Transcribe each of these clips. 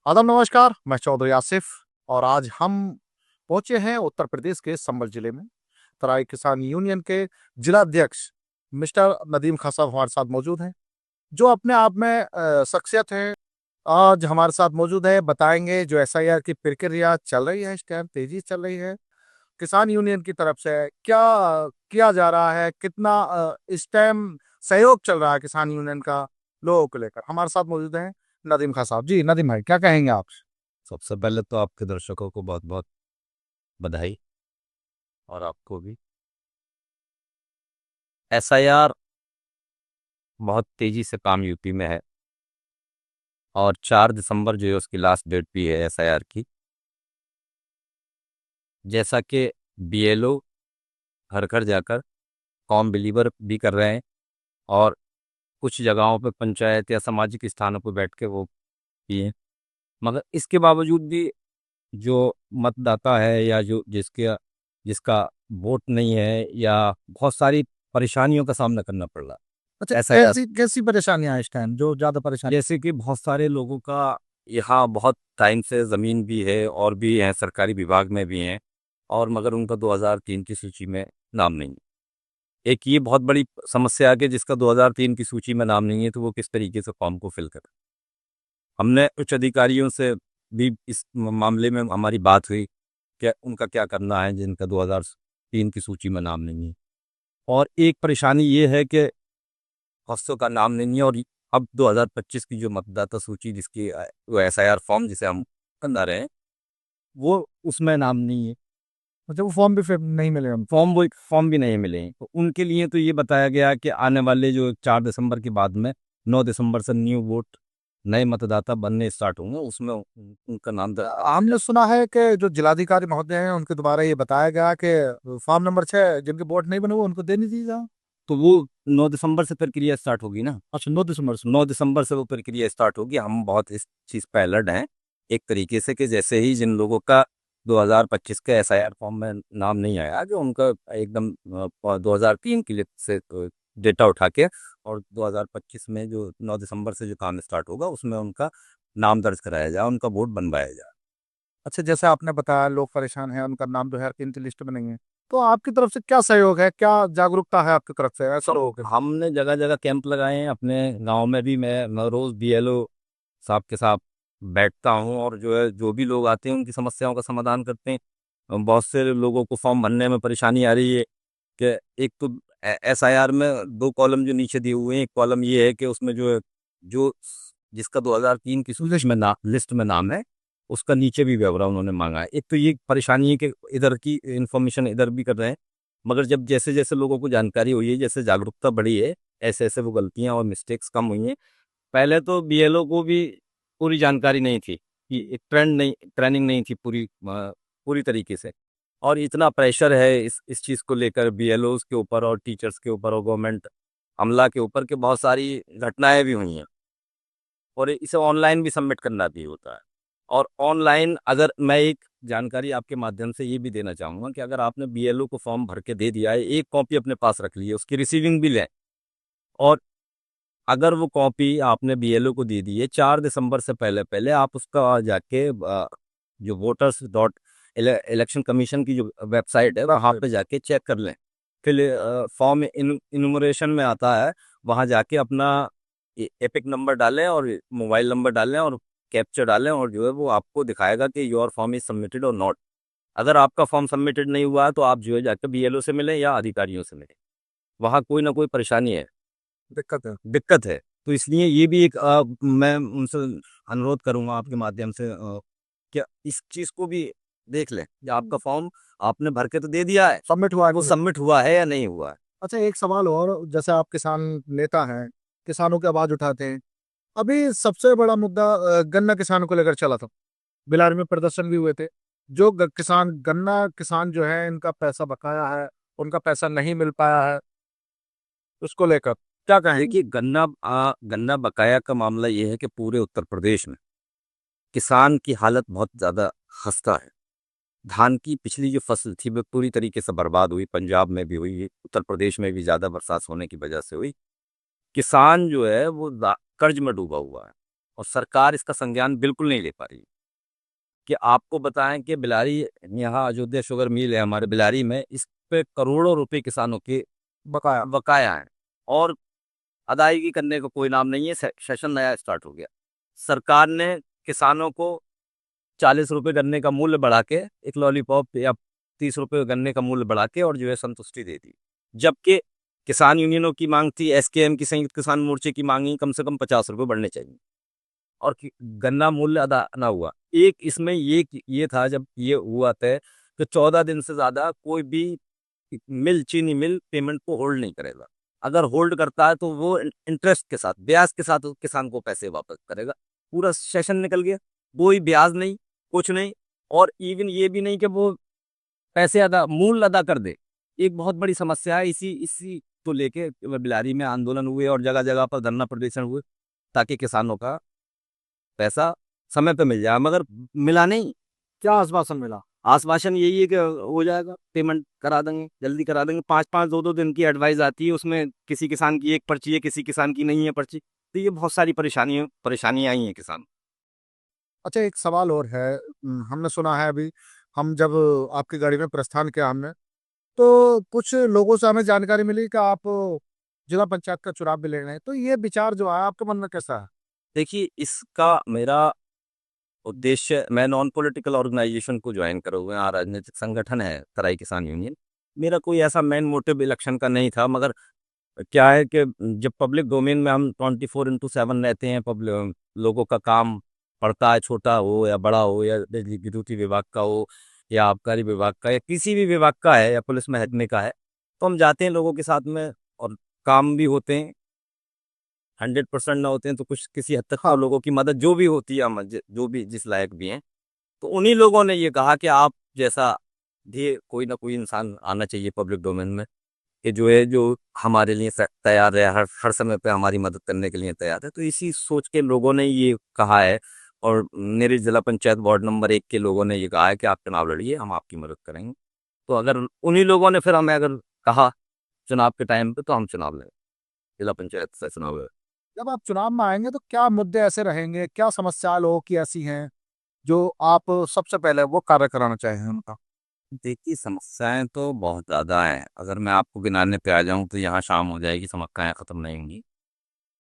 आदाब नमस्कार, मैं चौधरी आसिफ और आज हम पहुंचे हैं उत्तर प्रदेश के संभल जिले में। तराई किसान यूनियन के जिला अध्यक्ष मिस्टर नदीम खान साहब हमारे साथ मौजूद हैं, जो अपने आप में शख्सियत हैं। आज हमारे साथ मौजूद है, बताएंगे जो एसआईआर की प्रक्रिया चल रही है, इस टाइम तेजी चल रही है, किसान यूनियन की तरफ से क्या किया जा रहा है, कितना इस टाइम सहयोग चल रहा है किसान यूनियन का लोगों को लेकर। हमारे साथ मौजूद हैं नदीम खान साहब। जी नदीम भाई, क्या कहेंगे आप? सबसे पहले तो आपके दर्शकों को बहुत बहुत बधाई। और आपको भी। एसआईआर बहुत तेजी से काम यूपी में है और 4 दिसंबर जो है उसकी लास्ट डेट भी है एसआईआर की। जैसा कि बीएलओ घर घर जाकर फॉर्म डिलीवर भी कर रहे हैं और कुछ जगहों पे पंचायत या सामाजिक स्थानों पर बैठ के वो किए, मगर इसके बावजूद भी जो मतदाता है या जो जिसका वोट नहीं है या बहुत सारी परेशानियों का सामना करना पड़ रहा अच्छा, है। ऐसा कैसी कैसी परेशानियां हैं इस टाइम, जो ज्यादा परेशानी? जैसे कि बहुत सारे लोगों का यहाँ बहुत टाइम से ज़मीन भी है और भी हैं, सरकारी विभाग में भी हैं, और मगर उनका 2003 की सूची में नाम नहीं है। एक ये बहुत बड़ी समस्या है कि जिसका 2003 की सूची में नाम नहीं है तो वो किस तरीके से फॉर्म को फिल करे। हमने उच्च अधिकारियों से भी इस मामले में हमारी बात हुई कि उनका क्या करना है जिनका 2003 की सूची में नाम नहीं है। और एक परेशानी ये है कि हफ्सों का नाम नहीं है, और अब 2025 की जो मतदाता सूची जिसकी वो एसआईआर फॉर्म जिसे हम बना रहे हैं वो उसमें नाम नहीं है। अच्छा, वो फॉर्म भी फिर नहीं मिले हम? फॉर्म भी नहीं मिले हैं। तो उनके लिए तो ये बताया गया कि आने वाले जो 4 दिसंबर के बाद में 9 दिसंबर से न्यू वोट नए मतदाता बनने स्टार्ट होंगे, उसमें उनका नाम हमने सुना है कि जो जिलाधिकारी महोदय हैं उनके द्वारा ये बताया गया कि फॉर्म नंबर 6 जिनके वोट नहीं बने वो उनको दे नहीं दी जा। तो वो 9 दिसंबर से प्रक्रिया स्टार्ट होगी ना। अच्छा, 9 दिसंबर से? 9 दिसंबर से वो प्रक्रिया स्टार्ट होगी। हम बहुत इस चीज़ पर अलर्ट हैं एक तरीके से कि जैसे ही जिन लोगों का 2025 के एसआईआर फॉर्म में नाम नहीं आया, जो उनका एकदम 2003 की लिस्ट से डेटा उठा के और 2025 में जो 9 दिसंबर से जो काम स्टार्ट होगा उसमें उनका नाम दर्ज कराया जाए, उनका वोट बनवाया जाए। अच्छा, जैसे आपने बताया लोग परेशान हैं, उनका नाम 2003 की लिस्ट में नहीं है, तो आपकी तरफ से क्या सहयोग है, क्या जागरूकता है आपकी तरफ से ऐसा लोगों के? हमने जगह जगह कैंप लगाए हैं अपने गांव में भी। मैं रोज़ बीएलओ साहब के साथ बैठता हूं और जो है जो भी लोग आते हैं उनकी समस्याओं का समाधान करते हैं। बहुत से लोगों को फॉर्म भरने में परेशानी आ रही है कि एक तो एसआईआर में 2 कॉलम जो नीचे दिए हुए हैं, एक कॉलम ये है कि उसमें जो है जो जिसका 2003 की लिस्ट में नाम है उसका नीचे भी ब्यौरा उन्होंने मांगा है। एक तो ये परेशानी है कि इधर की इंफॉर्मेशन इधर भी कर रहे हैं, मगर जब जैसे जैसे लोगों को जानकारी हुई है, जैसे जागरूकता बढ़ी है, ऐसे ऐसे वो गलतियां और मिस्टेक्स कम हुई हैं। पहले तो बीएलओ को भी पूरी जानकारी नहीं थी कि एक ट्रेनिंग नहीं थी पूरी तरीके से, और इतना प्रेशर है इस चीज़ को लेकर बीएलओ के ऊपर और टीचर्स के ऊपर और गवर्नमेंट अमला के ऊपर, के बहुत सारी घटनाएं भी हुई हैं। और इसे ऑनलाइन भी सबमिट करना भी होता है। और ऑनलाइन अगर मैं एक जानकारी आपके माध्यम से ये भी देना चाहूँगा कि अगर आपने बीएलओ को फॉर्म भर के दे दिया है, एक कॉपी अपने पास रख ली है, उसकी रिसीविंग भी लें। और अगर वो कॉपी आपने बीएलओ को दे दी है 4 दिसंबर से पहले पहले आप उसका जाके जो वोटर्स डॉट इलेक्शन कमीशन की जो वेबसाइट है वहाँ पे जाके चेक कर लें। फिर फॉर्म इनुमरेशन में आता है, वहाँ जाके अपना एपिक नंबर डालें और मोबाइल नंबर डालें और कैप्चर डालें, और जो है वो आपको दिखाएगा कि योर फॉर्म इज सबमिटेड और नॉट। अगर आपका फॉर्म सबमिटेड नहीं हुआ है तो आप जो है जाकर बीएलओ से मिलें या अधिकारियों से मिलें, वहाँ कोई ना कोई परेशानी है, दिक्कत है? दिक्कत है। तो इसलिए ये भी एक मैं उनसे अनुरोध करूंगा आपके माध्यम से क्या इस चीज़ को भी देख लें कि आपका फॉर्म आपने भर के तो दे दिया है, सबमिट हुआ है वो कि नहीं? सबमिट हुआ है या नहीं हुआ है। अच्छा, एक सवाल और, जैसे आप किसान नेता हैं, किसानों की आवाज उठाते हैं। अभी सबसे बड़ा मुद्दा गन्ना किसानों को लेकर चला था, बिलार में प्रदर्शन भी हुए थे। जो गन्ना किसान जो है, इनका पैसा बकाया है, उनका पैसा नहीं मिल पाया है, उसको लेकर क्या कहें? देखिए, गन्ना बकाया का मामला ये है कि पूरे उत्तर प्रदेश में किसान की हालत बहुत ज़्यादा खस्ता है। धान की पिछली जो फसल थी वो पूरी तरीके से बर्बाद हुई, पंजाब में भी हुई, उत्तर प्रदेश में भी ज़्यादा बरसात होने की वजह से हुई। किसान जो है वो कर्ज में डूबा हुआ है। और सरकार इसका संज्ञान बिल्कुल नहीं ले पा रही। कि आपको बताएं कि बिलारी, यहाँ अयोध्या शुगर मिल है हमारे बिलारी में, इस पे करोड़ों रुपए किसानों के बकाया। बकाया हैं और अदायगी करने का कोई नाम नहीं है। सेशन नया स्टार्ट हो गया। सरकार ने किसानों को 40 रुपए गन्ने का मूल्य बढ़ा के, एक लॉलीपॉप या 30 रुपए गन्ने का मूल्य बढ़ा के और जो है संतुष्टि दे दी। जबकि किसान यूनियनों की मांग थी, एसकेएम की संयुक्त किसान मोर्चे की मांग कम से कम 50 रुपए बढ़ने चाहिए और गन्ना मूल्य अदा ना हुआ। एक इसमें ये था, जब ये हुआ तय, कि 14 दिन से ज्यादा कोई भी मिल, चीनी मिल पेमेंट को होल्ड नहीं करेगा। अगर होल्ड करता है तो वो इंटरेस्ट के साथ, ब्याज के साथ किसान को पैसे वापस करेगा। पूरा सेशन निकल गया, कोई ब्याज नहीं, कुछ नहीं, और इवन ये भी नहीं कि वो पैसे अदा, मूल अदा कर दे। एक बहुत बड़ी समस्या है। इसी इसी को लेके बिलारी में आंदोलन हुए और जगह जगह पर धरना प्रदर्शन हुए, ताकि किसानों का पैसा समय पे मिल जाए, मगर मिला नहीं। क्या आश्वासन मिला? आश्वासन यही है कि हो जाएगा, पेमेंट करा देंगे, जल्दी करा देंगे। 5-5, 2-2 दिन की एडवाइस आती है, उसमें किसी किसान की एक पर्ची है, किसी किसान की नहीं है पर्ची। तो ये बहुत सारी परेशानियां आई हैं किसान। अच्छा, एक सवाल और है। हमने सुना है अभी, हम जब आपकी गाड़ी में प्रस्थान किया हमने, तो कुछ लोगों से हमें जानकारी मिली कि आप जिला पंचायत का चुनाव भी ले रहे हैं। तो ये विचार जो है आपके मन में कैसा है? देखिए, इसका मेरा उद्देश्य, मैं नॉन पॉलिटिकल ऑर्गेनाइजेशन को ज्वाइन करा हुआ है, राजनीतिक संगठन है तराई किसान यूनियन। मेरा कोई ऐसा मेन मोटिव इलेक्शन का नहीं था, मगर क्या है कि जब पब्लिक डोमेन में हम 24/7 रहते हैं, पब्लिक लोगों का काम पड़ता है, छोटा हो या बड़ा हो, या बिजली विद्युत विभाग का हो, या आबकारी विभाग का, या किसी भी विभाग का है, या पुलिस महकमे का है, तो हम जाते हैं लोगों के साथ में, और काम भी होते हैं। 100% ना होते हैं तो कुछ किसी हद तक तो हाँ। लोगों की मदद जो भी होती है, हम जो भी जिस लायक भी हैं, तो उन्हीं लोगों ने ये कहा कि आप जैसा भी कोई ना कोई इंसान आना चाहिए पब्लिक डोमेन में, कि जो है, जो हमारे लिए तैयार है, हर हर समय पे हमारी मदद करने के लिए तैयार है। तो इसी सोच के लोगों ने ये कहा है, और मेरे जिला पंचायत वार्ड नंबर 1 के लोगों ने ये कहा है कि आप चुनाव लड़िए, हम आपकी मदद करेंगे। तो अगर उन्हीं लोगों ने फिर हमें अगर कहा चुनाव के टाइम पे, तो हम चुनाव लेंगे, जिला पंचायत से चुनाव है। जब आप चुनाव में आएंगे तो क्या मुद्दे ऐसे रहेंगे, क्या समस्याएं लोगों की ऐसी हैं जो आप सबसे पहले वो कार्य कराना चाहेंगे उनका? देखिए, समस्याएं तो बहुत ज़्यादा हैं। अगर मैं आपको गिनाने पे आ जाऊं तो यहाँ शाम हो जाएगी, समस्याएं ख़त्म नहीं होंगी।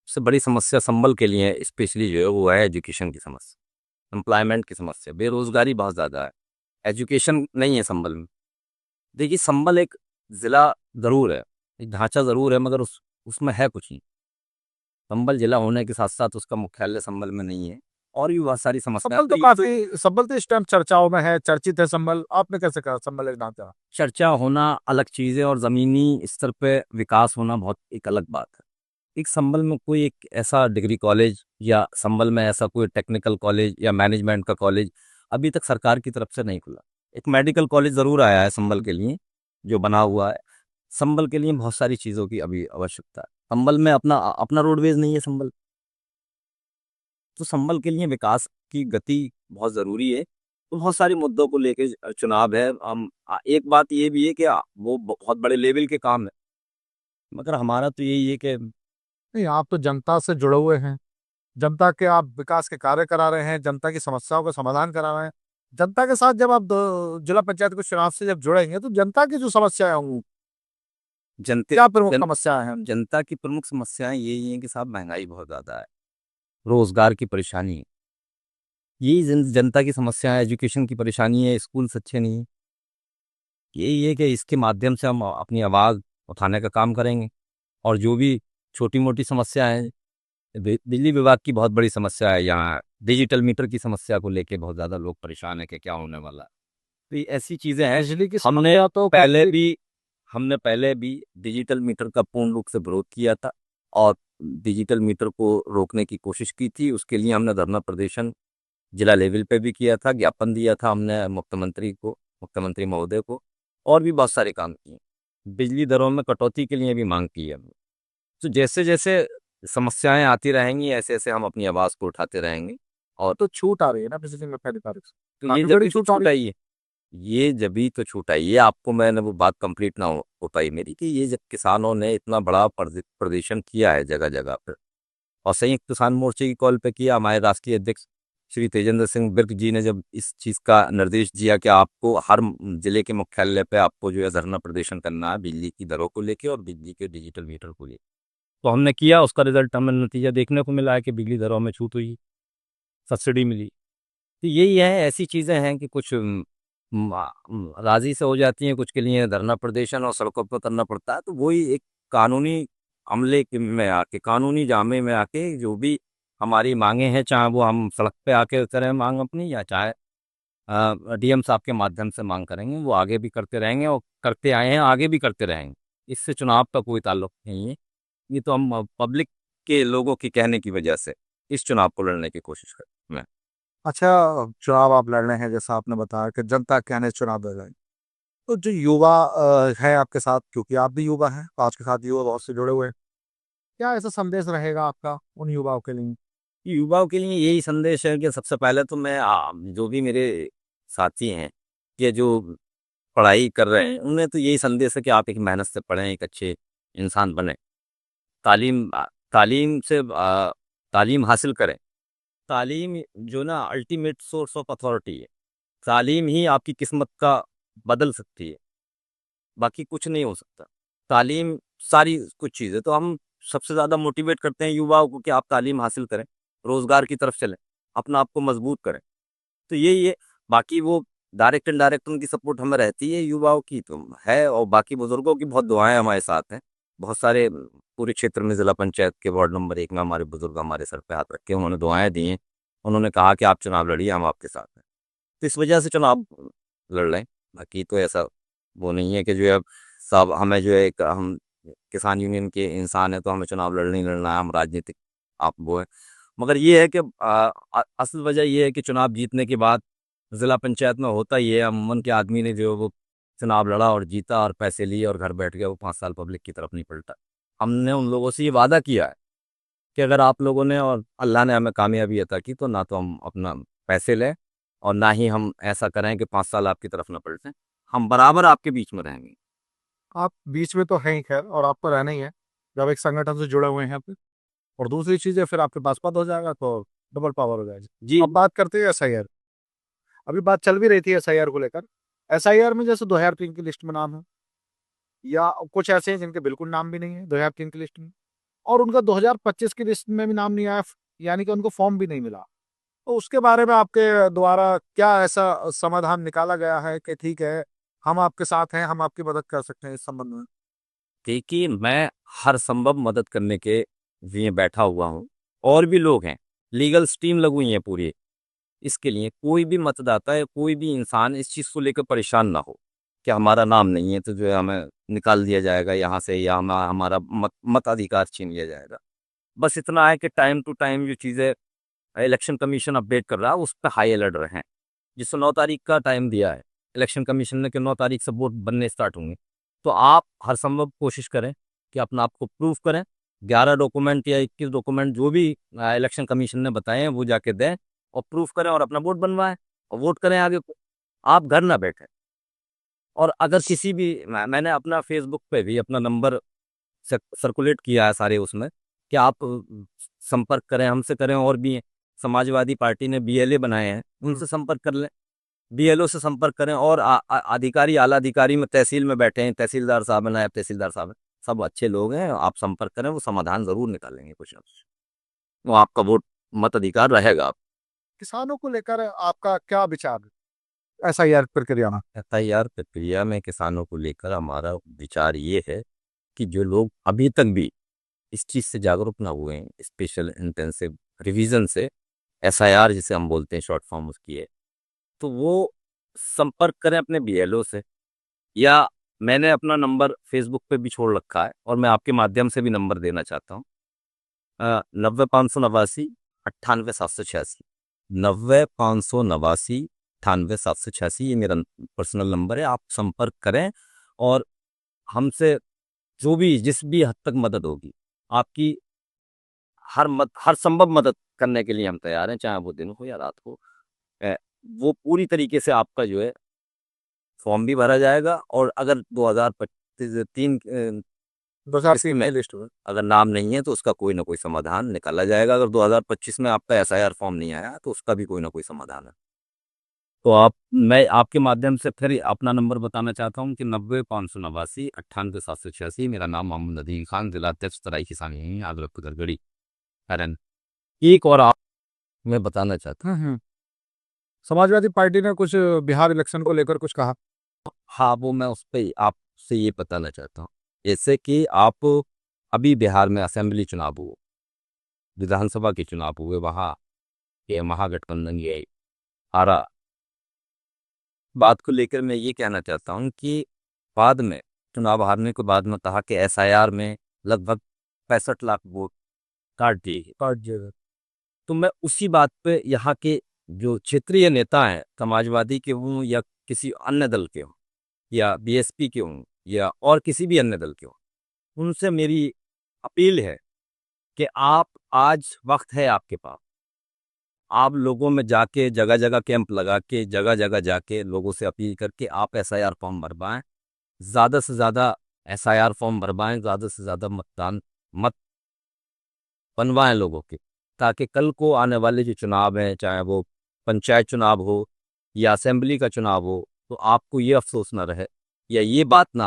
सबसे बड़ी समस्या संबल के लिए स्पेशली जो है, वो है एजुकेशन की समस्या, एम्प्लॉयमेंट की समस्या, बेरोजगारी बहुत ज़्यादा है, एजुकेशन नहीं है संबल में। देखिए, संबल एक ज़िला ज़रूर है, एक ढांचा ज़रूर है, मगर उसमें है कुछ नहीं। संबल जिला होने के साथ साथ उसका मुख्यालय संबल में नहीं है, और भी बहुत सारी समस्या। संबल तो इस टाइम चर्चाओं में है, चर्चित है संबल। आपने कैसे कहा संबल एक ढांचा? चर्चा होना अलग चीज़ है, और ज़मीनी स्तर पे विकास होना बहुत एक अलग बात है। एक संबल में कोई एक ऐसा डिग्री कॉलेज, या संबल में ऐसा कोई टेक्निकल कॉलेज या मैनेजमेंट का कॉलेज अभी तक सरकार की तरफ से नहीं खुला। एक मेडिकल कॉलेज ज़रूर आया है संबल के लिए, जो बना हुआ है। संबल के लिए बहुत सारी चीज़ों की अभी आवश्यकता है। संबल में अपना अपना रोडवेज नहीं है संबल, तो संबल के लिए विकास की गति बहुत ज़रूरी है। तो बहुत सारे मुद्दों को लेके चुनाव है। हम एक बात ये भी है कि वो बहुत बड़े लेवल के काम है, मगर हमारा तो यही है कि नहीं, आप तो जनता से जुड़े हुए हैं। जनता के आप विकास के कार्य करा रहे हैं, जनता की समस्याओं का समाधान करा रहे हैं। जनता के साथ जब आप जिला पंचायत के चुनाव से जब जुड़ेंगे तो जनता की जो समस्याएं होंगी, जनते क्या प्रमुख जन, समस्याएं हैं? जनता की प्रमुख समस्याएं यही हैं कि साहब, महंगाई बहुत ज़्यादा है, रोजगार की परेशानी है, यही जनता की समस्या है, एजुकेशन की परेशानी है, स्कूल अच्छे नहीं है। यही है कि इसके माध्यम से हम अपनी आवाज़ उठाने का काम करेंगे। और जो भी छोटी मोटी समस्या है, बिजली विभाग की बहुत बड़ी समस्या है यहाँ, डिजिटल मीटर की समस्या को लेके बहुत ज़्यादा लोग परेशान है कि क्या होने वाला है। तो ये ऐसी चीज़ें हैं। बिजली की हमने समस्या तो पहले भी हमने पहले भी डिजिटल मीटर का पूर्ण रूप से विरोध किया था, और डिजिटल मीटर को रोकने की कोशिश की थी। उसके लिए हमने धरना प्रदर्शन जिला लेवल पे भी किया था, ज्ञापन दिया था हमने मुख्यमंत्री महोदय को, और भी बहुत सारे काम किए। बिजली दरों में कटौती के लिए भी मांग की है हमने। तो जैसे जैसे समस्याएं आती रहेंगी, ऐसे ऐसे हम अपनी आवाज़ को उठाते रहेंगे। और तो छूट आ रही है ना बिजली में पहली तारीख से, तो ये काफी जब बड़ी भी तो छूट आ छूट रही आई है, ये जभी तो छूट आई है। आपको मैंने वो बात कंप्लीट ना हो पाई मेरी, कि ये जब किसानों ने इतना बड़ा प्रदर्शन किया है जगह जगह पर, और संयुक्त किसान मोर्चे की कॉल पे किया। हमारे राष्ट्रीय अध्यक्ष श्री तेजेंद्र सिंह विर्क जी ने जब इस चीज़ का निर्देश दिया कि आपको हर जिले के मुख्यालय पे आपको जो है धरना प्रदर्शन करना है बिजली की दरों को लेके और बिजली के डिजिटल मीटर को लेके, तो हमने किया। उसका रिजल्ट हमें नतीजा देखने को मिला है कि बिजली दरों में छूट हुई, सब्सिडी मिली। तो यही है, ऐसी चीज़ें हैं कि कुछ राज़ी से हो जाती हैं, कुछ के लिए धरना प्रदर्शन और सड़कों पर उतरना पड़ता है। तो वही एक कानूनी अमले में आके, कानूनी जामे में आके जो भी हमारी मांगे हैं, चाहे वो हम सड़क पे आके करें मांग अपनी, या चाहे डीएम साहब के माध्यम से मांग करेंगे, वो आगे भी करते रहेंगे और करते आए हैं, आगे भी करते रहेंगे। इससे चुनाव का कोई ताल्लुक नहीं है। ये तो हम पब्लिक के लोगों की कहने की वजह से इस चुनाव को लड़ने की कोशिश कर रहे हैं। अच्छा, चुनाव आप लड़ रहे हैं, जैसा आपने बताया कि जनता के कहने से चुनाव लड़ रहे हैं। तो जो युवा है आपके साथ, क्योंकि आप भी युवा हैं, तो आपके साथ युवा बहुत से जुड़े हुए हैं, क्या ऐसा संदेश रहेगा आपका उन युवाओं के लिए? युवाओं के लिए यही संदेश है कि सबसे पहले तो मैं जो भी मेरे साथी हैं या जो पढ़ाई कर रहे हैं, उन्हें तो यही संदेश है कि आप एक मेहनत से पढ़ें, एक अच्छे इंसान बनें। तालीम तालीम से तालीम हासिल करें। तालीम जो ना अल्टीमेट सोर्स ऑफ अथॉरिटी है। तालीम ही आपकी किस्मत का बदल सकती है, बाकी कुछ नहीं हो सकता। तालीम सारी कुछ चीज़ है, तो हम सबसे ज़्यादा मोटिवेट करते हैं युवाओं को कि आप तालीम हासिल करें, रोज़गार की तरफ चलें, अपना आप को मजबूत करें। तो यही है, बाकी वो डायरेक्ट इनडायरेक्ट उनकी सपोर्ट हमें रहती है युवाओं की तो है, और बाकी बुजुर्गों की बहुत दुआएं हमारे साथ हैं। बहुत सारे पूरे क्षेत्र में जिला पंचायत के वार्ड नंबर 1 में हमारे बुजुर्ग हमारे सर पे हाथ रख के उन्होंने दुआएं दी हैं। उन्होंने कहा कि आप चुनाव लड़िए, हम आपके साथ हैं। तो इस वजह से चुनाव लड़ रहे हैं। बाकी तो ऐसा वो नहीं है कि जो है सब हमें जो है एक हम किसान यूनियन के इंसान है तो हमें चुनाव लड़ना ही लड़ना है, हम राजनीतिक आप वो है। मगर ये है कि असल वजह ये है कि चुनाव जीतने के बाद जिला पंचायत में होता ही है, अमूमन के आदमी ने जो है वो चुनाव लड़ा और जीता और पैसे लिए और घर बैठ गया, वो 5 साल पब्लिक की तरफ नहीं पलटा। हमने उन लोगों से ये वादा किया है कि अगर आप लोगों ने और अल्लाह ने हमें कामयाबी अता की तो ना तो हम अपना पैसे लें और ना ही हम ऐसा करें कि 5 साल आपकी तरफ न पलटें। हम बराबर आपके बीच में रहेंगे। आप बीच में तो हैं ही खैर, और आपको रहना ही है जब एक संगठन से जुड़े हुए हैं आप। और दूसरी चीज़ है, फिर आपके पास पद हो जाएगा तो डबल पावर हो जाएगी। जी। अब बात करते हैं एसआईआर। अभी बात चल भी रही थी एसआईआर को लेकर। एसआईआर में जैसे 2003 की लिस्ट में नाम है, या कुछ ऐसे हैं जिनके बिल्कुल नाम भी नहीं है 2003 की लिस्ट में, और उनका 2025 की लिस्ट में भी नाम नहीं आया, यानी कि उनको फॉर्म भी नहीं मिला। तो उसके बारे में आपके द्वारा क्या ऐसा समाधान निकाला गया है कि ठीक है, हम आपके साथ हैं, हम आपकी मदद कर सकते हैं इस संबंध में? देखिए, मैं हर संभव मदद करने के लिए बैठा हुआ हूँ, और भी लोग हैं, लीगल टीम लगी हुई है पूरी। इसके लिए कोई भी मतदाता या कोई भी इंसान इस चीज़ को लेकर परेशान ना हो कि हमारा नाम नहीं है तो जो है हमें निकाल दिया जाएगा यहाँ से, या हमारा मताधिकार छीन लिया जाएगा। बस इतना है कि टाइम टू टाइम जो चीज़ें इलेक्शन कमीशन अपडेट कर रहा है उस पर हाई अलर्ट रहें। जिससे 9 तारीख का टाइम दिया है इलेक्शन कमीशन ने कि 9 तारीख से वोट बनने स्टार्ट होंगे, तो आप हर संभव कोशिश करें कि अपना आप को प्रूफ करें। 11 डॉक्यूमेंट या 21 डॉक्यूमेंट जो भी इलेक्शन कमीशन ने बताए हैं वो जाके दें और प्रूफ करें और अपना वोट बनवाएं और वोट करें आगे को। आप घर ना बैठें। और अगर किसी भी मैंने अपना फेसबुक पे भी अपना नंबर सर्कुलेट किया है सारे उसमें कि आप संपर्क करें, हमसे करें। और भी हैं, समाजवादी पार्टी ने बीएलए बनाए हैं, उनसे संपर्क कर लें। बीएलओ से संपर्क करें और अधिकारी, आला अधिकारी में तहसील में बैठे हैं, तहसीलदार साहब हैं, नायब तहसीलदार साहब हैं, सब अच्छे लोग हैं। आप संपर्क करें, वो समाधान जरूर निकालेंगे कुछ ना कुछ। वो आपका वोट मत अधिकार रहेगा। आप किसानों को लेकर आपका क्या विचार है एसआईआर प्रक्रिया में? एफआईआर प्रक्रिया में किसानों को लेकर हमारा विचार ये है कि जो लोग अभी तक भी इस चीज़ से जागरूक ना हुए हैं, स्पेशल इंटेंसिव रिवीजन से, एसआईआर जिसे हम बोलते हैं शॉर्ट फॉर्म उसकी है, तो वो संपर्क करें अपने बीएलओ से। या मैंने अपना नंबर फेसबुक पे भी छोड़ रखा है और मैं आपके माध्यम से भी नंबर देना चाहता हूँ। 90 589 98 786। 90 589 98 786, ये मेरा पर्सनल नंबर है। आप संपर्क करें और हमसे जो भी जिस भी हद तक मदद होगी आपकी, हर संभव मदद करने के लिए हम तैयार हैं, चाहे वो दिन हो या रात हो। अ, वो पूरी तरीके से आपका जो है फॉर्म भी भरा जाएगा। और अगर 2023 2003 में की लिस्ट में। अगर नाम नहीं है तो उसका कोई ना कोई समाधान निकाला जाएगा। अगर 2025 में आपका एसआईआर फॉर्म नहीं आया तो उसका भी कोई ना कोई समाधान है। तो मैं आपके माध्यम से फिर अपना नंबर बताना चाहता हूँ कि 90 589 98 786। मेरा नाम मोहम्मद नदीम खान, जिला अध्यक्ष तराई किसानी आदरपुर गड़गड़ी हरन। एक और आप मैं बताना चाहता हूँ। समाजवादी पार्टी ने कुछ बिहार इलेक्शन को लेकर कुछ कहा। हाँ, वो मैं उस पर आपसे ये बताना चाहता हूँ, जैसे कि आप अभी बिहार में असेंबली चुनाव हुए, विधानसभा के चुनाव हुए, वहाँ ये महागठबंधन ये हारा। बात को लेकर मैं ये कहना चाहता हूँ कि बाद में चुनाव हारने के बाद में कहा कि एसआईआर में लगभग 65 लाख वोट काट दिए गए। काट दिया गया। तो मैं उसी बात पे यहाँ के जो क्षेत्रीय नेता हैं, समाजवादी के हों या किसी अन्य दल के हों या बीएसपी के हों या और किसी भी अन्य दल के हों, उनसे मेरी अपील है कि आप आज वक्त है आपके पास, आप लोगों में जाके जगह जगह कैंप लगा के जगह जगह जाके लोगों से अपील करके आप एसआईआर फॉर्म भरवाएं। ज़्यादा से ज़्यादा एसआईआर फॉर्म भरवाएं, ज़्यादा से ज़्यादा मतदान मत बनवाएं लोगों के, ताकि कल को आने वाले जो चुनाव हैं, चाहे वो पंचायत चुनाव हो या असेंबली का चुनाव हो, तो आपको ये अफसोस ना रहे या ये बात ना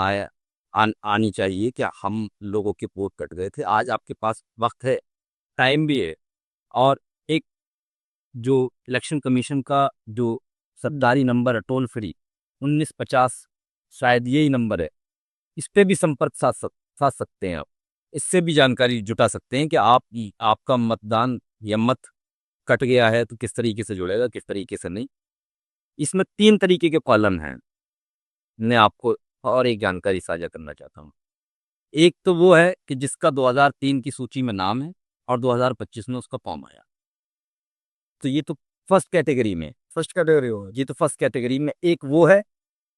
आनी चाहिए कि हम लोगों के वोट कट गए थे। आज आपके पास वक्त है, टाइम भी है। और एक जो इलेक्शन कमीशन का जो सरकारी नंबर है टोल फ्री 1950, शायद यही नंबर है, इस पे भी संपर्क साध सकते हैं आप। इससे भी जानकारी जुटा सकते हैं कि आपका मतदान या मत कट गया है तो किस तरीके से जुड़ेगा, किस तरीके से नहीं। इसमें 3 तरीके के कॉलम हैं। मैं आपको और एक जानकारी साझा करना चाहता हूँ। एक तो वो है कि जिसका 2003 की सूची में नाम है और 2025 में उसका फॉर्म आया, तो ये तो फर्स्ट कैटेगरी में। फर्स्ट कैटेगरी होगा। ये तो फर्स्ट कैटेगरी में एक वो है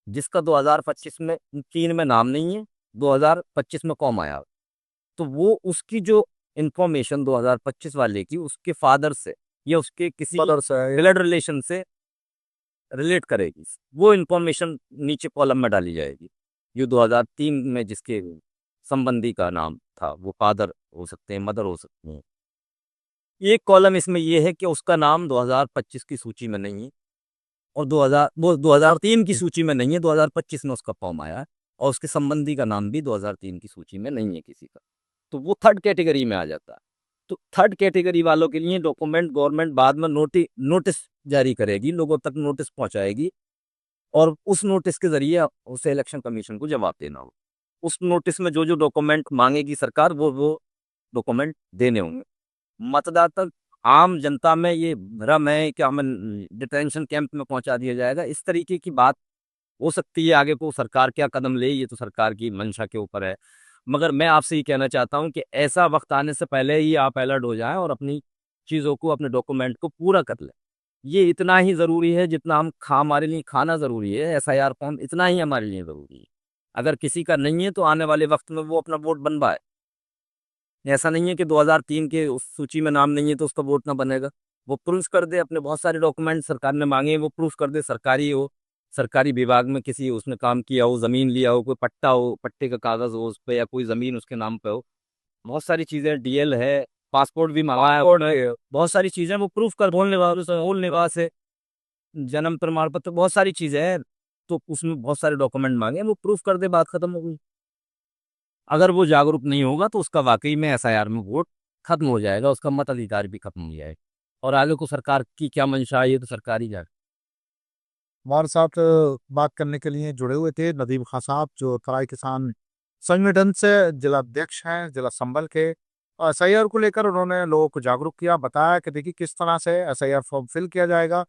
जिसका 2025 में 3 में नाम नहीं है, 2025 में कॉम आया, तो वो उसकी जो इंफॉर्मेशन 2025 वाले की उसके फादर से या उसके किसी मदर्स है। ब्लड रिलेशन से रिलेट करेगी। वो इंफॉर्मेशन नीचे कॉलम में डाली जाएगी। जो 2003 में जिसके संबंधी का नाम था, वो फादर हो सकते हैं, मदर हो सकती हैं। एक कॉलम इसमें ये है कि उसका नाम 2025 की सूची में नहीं है और 2003 की सूची में नहीं है, 2025 में उसका फॉर्म आया है और उसके संबंधी का नाम भी 2003 की सूची में नहीं है किसी का, तो वो थर्ड कैटेगरी में आ जाता है। तो थर्ड कैटेगरी वालों के लिए डॉक्यूमेंट गवर्नमेंट बाद में नोटिस जारी करेगी, लोगों तक नोटिस पहुंचाएगी और उस नोटिस के जरिए उसे इलेक्शन कमीशन को जवाब देना हो। उस नोटिस में जो जो डॉक्यूमेंट मांगेगी सरकार, वो डॉक्यूमेंट देने होंगे। मतदाता आम जनता में ये भ्रम है कि हमें डिटेंशन कैंप में पहुंचा दिया जाएगा, इस तरीके की बात हो सकती है। आगे को सरकार क्या कदम ले, ये तो सरकार की मंशा के ऊपर है। मगर मैं आपसे ये कहना चाहता हूं कि ऐसा वक्त आने से पहले ही आप अलर्ट हो जाएं और अपनी चीज़ों को, अपने डॉक्यूमेंट को पूरा कर लें। ये इतना ही ज़रूरी है जितना हमारे लिए खाना ज़रूरी है, एसआईआर फॉर्म इतना ही हमारे लिए ज़रूरी है। अगर किसी का नहीं है तो आने वाले वक्त में वो अपना वोट बनवाए। ऐसा नहीं है कि 2003 के उस सूची में नाम नहीं है तो उसका वोट ना बनेगा। वो प्रूफ कर दे, अपने बहुत सारे डॉक्यूमेंट सरकार ने मांगे वो प्रूफ कर दे, सरकारी हो, सरकारी विभाग में किसी उसने काम किया हो, जमीन लिया हो, कोई पट्टा हो, पट्टे का कागज हो उस पे, या कोई जमीन उसके नाम पे हो। बहुत सारी चीजें, डीएल है, पासपोर्ट भी मंगाया है, बहुत सारी चीजें वो प्रूफ कर, बोल निवास है, जन्म प्रमाण पत्र, बहुत सारी चीजें हैं। तो उसमें बहुत सारे डॉक्यूमेंट मांगे, वो प्रूफ कर दे, बात खत्म हो गई। अगर वो जागरूक नहीं होगा तो उसका वाकई में एसआईआर में वोट खत्म हो जाएगा, उसका मताधिकार भी खत्म हो जाएगा। और आगे को सरकार की क्या मंशा है ये तो सरकार ही जाने। हमारे साथ बात करने के लिए जुड़े हुए थे नदीम खान साहब, जो तराई किसान संगठन से जिला अध्यक्ष हैं, जिला संबल के। एसआईआर को लेकर उन्होंने लोगों को जागरूक किया, बताया कि देखिए किस तरह से एसआईआर फॉर्म फिल किया जाएगा।